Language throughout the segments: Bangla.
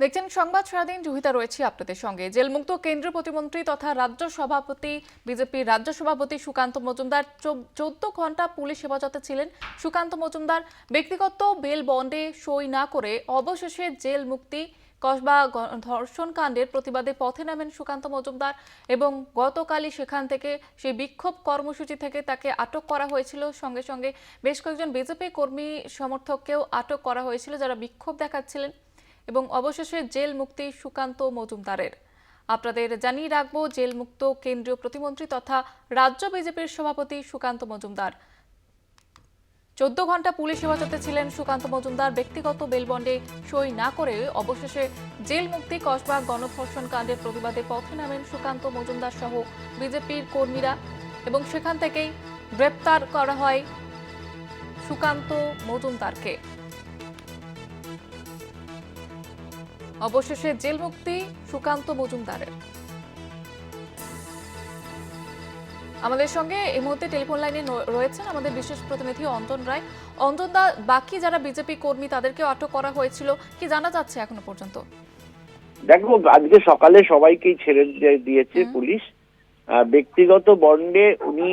দেখছেন সংবাদ সারাদিন। জুহিতা রয়েছে আপনাদের সঙ্গে। জেলমুক্ত কেন্দ্রীয় প্রতিমন্ত্রী তথা রাজ্য সভাপতি বিজেপির রাজ্য সভাপতি সুকান্ত মজুমদার 14 ঘন্টা পুলিশ হেফাজতে ছিলেন। সুকান্ত মজুমদার ব্যক্তিগত বেল বন্ডে সই না করে অবশেষে জেল মুক্তি। কসবা ধর্ষণ কাণ্ডের প্রতিবাদে পথে নামেন সুকান্ত মজুমদার এবং গতকালই সেখান থেকে সেই বিক্ষোভ কর্মসূচি থেকে তাকে আটক করা হয়েছিল। সঙ্গে সঙ্গে বেশ কয়েকজন বিজেপি কর্মী সমর্থককেও আটক করা হয়েছিল যারা বিক্ষোভ দেখাচ্ছিলেন এবং অবশেষে জেল মুক্তি সুকান্ত মজুমদারের। আপনাদের জানিয়ে রাখবো, জেল মুক্ত কেন্দ্রীয় প্রতিমন্ত্রী তথা রাজ্য বিজেপির সভাপতি সুকান্ত মজুমদার। 14 ঘন্টা পুলিশ হেফাজতে ছিলেন সুকান্ত মজুমদার। ব্যক্তিগত বেল বন্ডে সই না করে অবশেষে জেল মুক্তি। কসবা গণধর্ষণ কাণ্ডের প্রতিবাদে পথে নামেন সুকান্ত মজুমদার সহ বিজেপির কর্মীরা এবং সেখান থেকেই গ্রেপ্তার করা হয় সুকান্ত মজুমদারকে। অবশেষে জেল মুক্তি সুকান্ত মজুমদারের। আমাদের সঙ্গে এই মুহূর্তে টেলিফোন লাইনে রয়েছেন আমাদের বিশেষ প্রতিনিধি অন্তন রায়। অন্তন দা, বাকি যারা বিজেপি কর্মী তাদেরকে আটক করা হয়েছিল, কি জানা যাচ্ছে এখনো পর্যন্ত? দেখো, আজকে সকালে সবাইকেই ছেড়ে দিয়েছে পুলিশ। ব্যক্তিগত বন্ডে উনি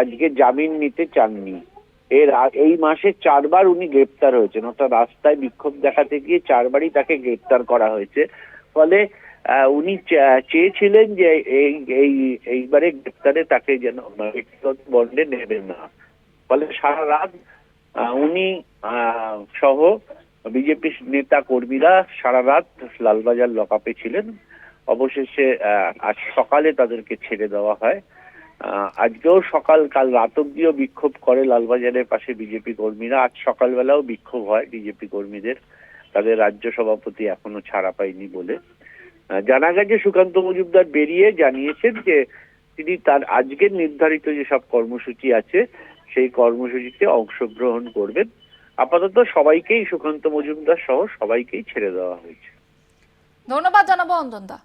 আজকে জামিন নিতে চাননি। এই মাসে 4 বার উনি গ্রেপ্তার হয়েছেন, অর্থাৎ রাস্তায় বিক্ষোভ দেখাতে গিয়ে 4 বারই তাকে গ্রেপ্তার করা হয়েছে। ফলে উনি চেয়েছিলেন যে এইবারে গ্রেপ্তারে তাকে যেন ব্যক্তিগত বন্ডে নেবেন না। ফলে সারা রাত উনি সহ বিজেপি নেতা কর্মীরা সারা রাত লালবাজার লকআপে ছিলেন। অবশেষে আজ সকালে তাদেরকে ছেড়ে দেওয়া হয়। আজকেও কাল রাত অব্দিও বিক্ষোভ করে লালবাজারের পাশে বিজেপি কর্মীরা। আজ সকালবেলাও বিক্ষোভ হয় বিজেপি কর্মীদের, তাদের রাজ্য সভাপতি এখনো ছাড়া পায়নি বলে। জানা গেছে সুকান্ত মজুমদার বেরিয়ে জানিয়েছেন যে তিনি তার আজকের নির্ধারিত যেসব কর্মসূচি আছে সেই কর্মসূচিতে অংশগ্রহণ করবেন। আপাতত সবাইকেই, সুকান্ত মজুমদার সহ সবাইকেই ছেড়ে দেওয়া হয়েছে। ধন্যবাদ জানাবো অন্তন দা।